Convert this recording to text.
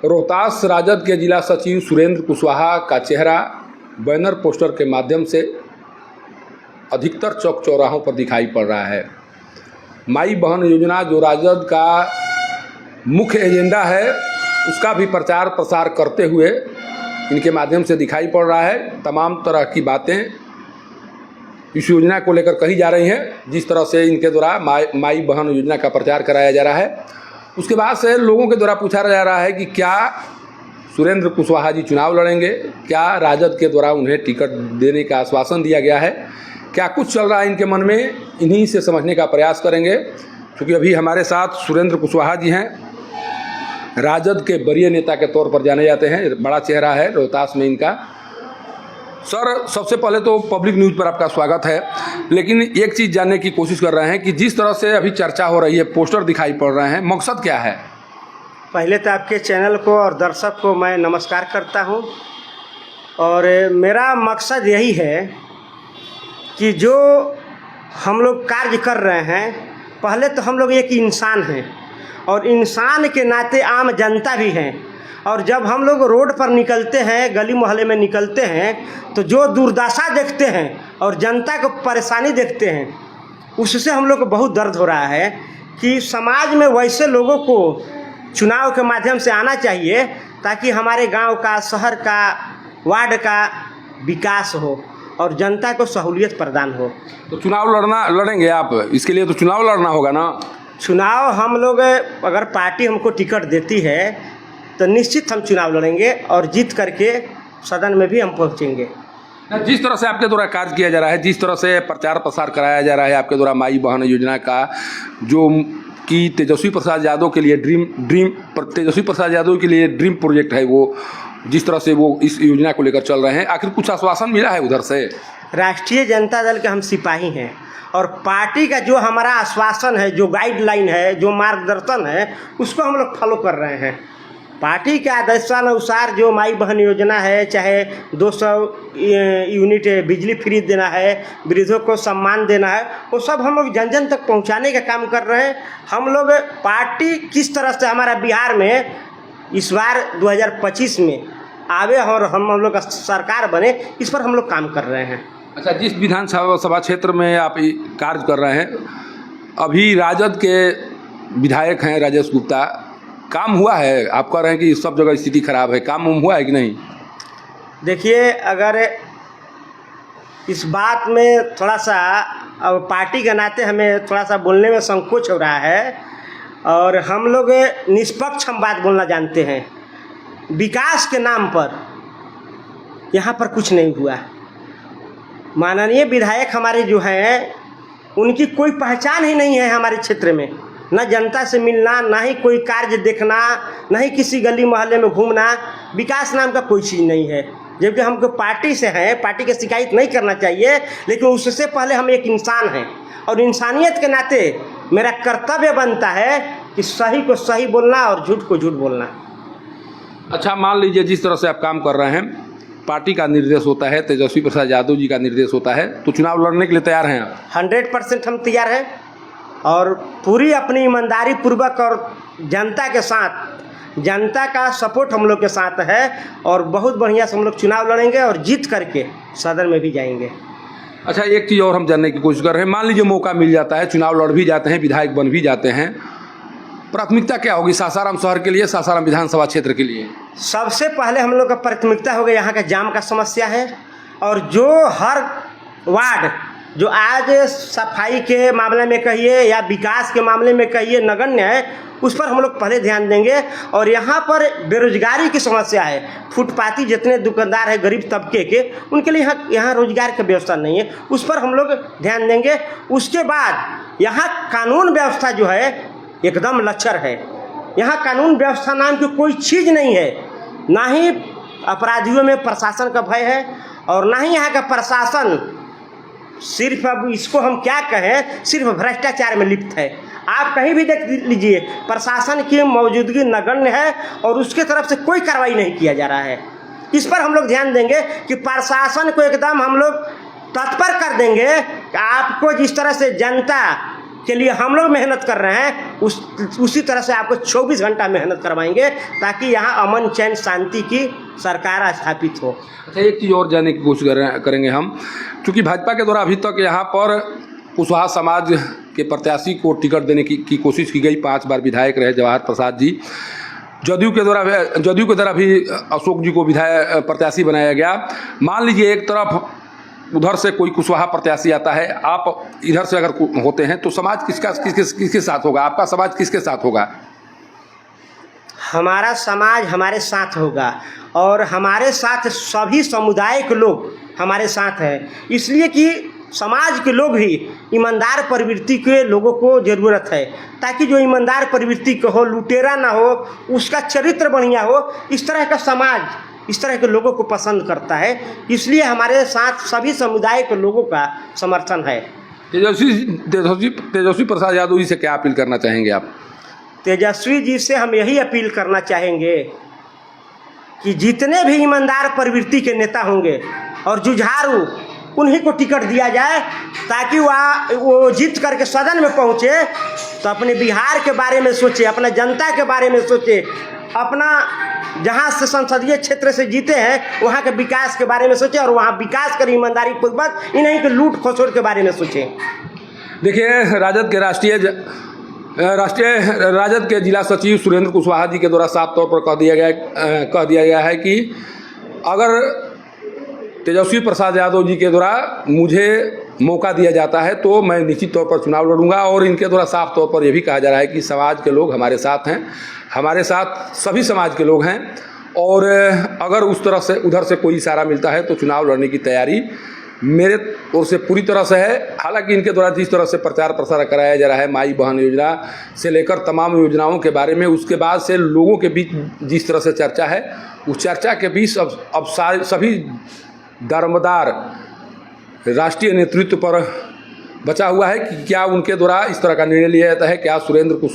रोहतास राजद के जिला सचिव सुरेंद्र कुशवाहा का चेहरा बैनर पोस्टर के माध्यम से अधिकतर चौक चौराहों पर दिखाई पड़ रहा है। माई बहन योजना जो राजद का मुख्य एजेंडा है, उसका भी प्रचार प्रसार करते हुए इनके माध्यम से दिखाई पड़ रहा है। तमाम तरह की बातें इस योजना को लेकर कही जा रही हैं। जिस तरह से इनके द्वारा माई बहन योजना का प्रचार कराया जा रहा है, उसके बाद से लोगों के द्वारा पूछा जा रहा है कि क्या सुरेंद्र कुशवाहा जी चुनाव लड़ेंगे, क्या राजद के द्वारा उन्हें टिकट देने का आश्वासन दिया गया है, क्या कुछ चल रहा है इनके मन में, इन्हीं से समझने का प्रयास करेंगे। क्योंकि अभी हमारे साथ सुरेंद्र कुशवाहा जी हैं, राजद के वरीय नेता के तौर पर जाने जाते हैं, बड़ा चेहरा है रोहतास में इनका। सर, सबसे पहले तो पब्लिक न्यूज़ पर आपका स्वागत है, लेकिन एक चीज़ जानने की कोशिश कर रहे हैं कि जिस तरह से अभी चर्चा हो रही है, पोस्टर दिखाई पड़ रहे हैं, मकसद क्या है? पहले तो आपके चैनल को और दर्शक को मैं नमस्कार करता हूं, और मेरा मकसद यही है कि जो हम लोग कार्य कर रहे हैं, पहले तो हम लोग एक इंसान हैं और इंसान के नाते आम जनता भी हैं। और जब हम लोग रोड पर निकलते हैं, गली मोहल्ले में निकलते हैं, तो जो दुर्दशा देखते हैं और जनता को परेशानी देखते हैं, उससे हम लोग को बहुत दर्द हो रहा है कि समाज में वैसे लोगों को चुनाव के माध्यम से आना चाहिए ताकि हमारे गांव का, शहर का, वार्ड का विकास हो और जनता को सहूलियत प्रदान हो। तो चुनाव लड़ेंगे आप? इसके लिए तो चुनाव लड़ना होगा ना। चुनाव हम लोग, अगर पार्टी हमको टिकट देती है तो निश्चित हम चुनाव लड़ेंगे और जीत करके सदन में भी हम पहुंचेंगे। जिस तरह से आपके द्वारा कार्य किया जा रहा है, जिस तरह से प्रचार प्रसार कराया जा रहा है आपके द्वारा माई बहन योजना का, जो कि तेजस्वी प्रसाद यादव के लिए तेजस्वी प्रसाद यादव के लिए ड्रीम प्रोजेक्ट है, वो जिस तरह से वो इस योजना को लेकर चल रहे हैं, आखिर कुछ आश्वासन मिला है उधर से? राष्ट्रीय जनता दल के हम सिपाही हैं और पार्टी का जो हमारा आश्वासन है, जो गाइडलाइन है, जो मार्गदर्शन है, उसको हम लोग फॉलो कर रहे हैं। पार्टी के आदेशानुसार जो माई बहन योजना है, चाहे 200 यूनिट बिजली फ्री देना है, वृद्धों को सम्मान देना है, वो सब हम लोग जन जन तक पहुंचाने का काम कर रहे हैं। हम लोग पार्टी किस तरह से हमारा बिहार में इस बार 2025 में आवे और हम लोग का सरकार बने, इस पर हम लोग काम कर रहे हैं। अच्छा, जिस विधानसभा क्षेत्र में आप कार्य कर रहे हैं, अभी राजद के विधायक हैं राजेश गुप्ता, काम हुआ है? आप कह रहे हैं कि सब जगह स्थिति खराब है, काम हुआ है कि नहीं? देखिए, अगर इस बात में थोड़ा सा, अब पार्टी के नाते हमें थोड़ा सा बोलने में संकोच हो रहा है और हम लोग निष्पक्ष हम बात बोलना जानते हैं। विकास के नाम पर यहाँ पर कुछ नहीं हुआ। माननीय विधायक हमारे जो हैं, उनकी कोई पहचान ही नहीं है हमारे क्षेत्र में, न जनता से मिलना, ना ही कोई कार्य देखना, ना ही किसी गली मोहल्ले में घूमना। विकास नाम का कोई चीज़ नहीं है। जबकि हमको पार्टी से हैं, पार्टी की शिकायत नहीं करना चाहिए, लेकिन उससे पहले हम एक इंसान हैं और इंसानियत के नाते मेरा कर्तव्य बनता है कि सही को सही बोलना और झूठ को झूठ बोलना। अच्छा, मान लीजिए जिस तरह से आप काम कर रहे हैं, पार्टी का निर्देश होता है, तेजस्वी प्रसाद यादव जी का निर्देश होता है, तो चुनाव लड़ने के लिए तैयार हैं आप? 100% हम तैयार हैं और पूरी अपनी ईमानदारी पूर्वक और जनता के साथ, जनता का सपोर्ट हम लोग के साथ है और बहुत बढ़िया से हम लोग चुनाव लड़ेंगे और जीत करके सदन में भी जाएंगे। अच्छा, एक चीज़ और हम जानने की कोशिश कर रहे हैं, मान लीजिए मौका मिल जाता है, चुनाव लड़ भी जाते हैं, विधायक बन भी जाते हैं, प्राथमिकता क्या होगी सासाराम शहर के लिए, सासाराम विधानसभा क्षेत्र के लिए? सबसे पहले हम लोग का प्राथमिकता होगा, यहाँ का जाम का समस्या है और जो हर वार्ड जो आज सफाई के मामले में कहिए या विकास के मामले में कहिए नगण्य है, उस पर हम लोग पहले ध्यान देंगे। और यहाँ पर बेरोजगारी की समस्या है, फुटपाथी जितने दुकानदार हैं गरीब तबके के, उनके लिए यहाँ रोजगार की व्यवस्था नहीं है, उस पर हम लोग ध्यान देंगे। उसके बाद यहाँ कानून व्यवस्था जो है एकदम लचर है। यहाँ कानून व्यवस्था नाम की कोई चीज़ नहीं है, ना ही अपराधियों में प्रशासन का भय है और ना ही यहाँ का प्रशासन सिर्फ, अब इसको हम क्या कहें, सिर्फ भ्रष्टाचार में लिप्त है। आप कहीं भी देख लीजिए, प्रशासन की मौजूदगी नगण्य है और उसके तरफ से कोई कार्रवाई नहीं किया जा रहा है। इस पर हम लोग ध्यान देंगे कि प्रशासन को एकदम हम लोग तत्पर कर देंगे कि आपको जिस तरह से जनता के लिए हम लोग मेहनत कर रहे हैं, उसी तरह से आपको 24 घंटा मेहनत करवाएंगे ताकि यहाँ अमन चैन शांति की सरकार स्थापित हो। अच्छा, एक चीज़ और जानने की कोशिश करेंगे हम, क्योंकि भाजपा के द्वारा अभी तक यहाँ पर कुशवाहा समाज के प्रत्याशी को टिकट देने की कोशिश की गई। 5 बार विधायक रहे जवाहर प्रसाद जी। जदयू के द्वारा भी अशोक जी को विधायक प्रत्याशी बनाया गया। मान लीजिए एक तरफ उधर से कोई कुशवाहा प्रत्याशी आता है, आप इधर से अगर होते हैं तो समाज किसके साथ होगा? आपका समाज किसके साथ होगा? हमारा समाज हमारे साथ होगा और हमारे साथ सभी समुदाय के लोग हमारे साथ हैं, इसलिए कि समाज के लोग ही ईमानदार प्रवृत्ति के लोगों को ज़रूरत है, ताकि जो ईमानदार प्रवृत्ति का हो, लुटेरा ना हो, उसका चरित्र बढ़िया हो, इस तरह का समाज इस तरह के लोगों को पसंद करता है। इसलिए हमारे साथ सभी समुदाय के लोगों का समर्थन है। तेजस्वी प्रसाद यादव जी से क्या अपील करना चाहेंगे आप? तेजस्वी जी से हम यही अपील करना चाहेंगे कि जितने भी ईमानदार प्रवृत्ति के नेता होंगे और जुझारू, उन्हीं को टिकट दिया जाए ताकि वो जीत करके सदन में पहुँचे तो अपने बिहार के बारे में सोचे, अपना जनता के बारे में सोचे, अपना जहाँ से संसदीय क्षेत्र से जीते हैं वहाँ के विकास के बारे में सोचे और वहाँ विकास कर ईमानदारी पूर्वक, इन्हीं के लूट खसोट के बारे में सोचें। देखिए, राजद के जिला सचिव सुरेंद्र कुशवाहा जी के द्वारा साफ तौर पर कह दिया गया है कि अगर तेजस्वी प्रसाद यादव जी के द्वारा मुझे मौका दिया जाता है तो मैं निश्चित तौर पर चुनाव लड़ूंगा। और इनके द्वारा साफ तौर पर यह भी कहा जा रहा है कि समाज के लोग हमारे साथ हैं, हमारे साथ सभी समाज के लोग हैं, और अगर उस तरह से उधर से कोई इशारा मिलता है तो चुनाव लड़ने की तैयारी मेरे ओर से पूरी तरह से है। हालांकि इनके द्वारा जिस तरह से प्रचार प्रसार कराया जा रहा है, माई बहन योजना से लेकर तमाम योजनाओं के बारे में, उसके बाद से लोगों के बीच जिस तरह से चर्चा है, उस चर्चा के बीच अब सभी दारोमदार राष्ट्रीय नेतृत्व पर बचा हुआ है कि क्या उनके द्वारा इस तरह का निर्णय लिया जाता है, क्या सुरेंद्र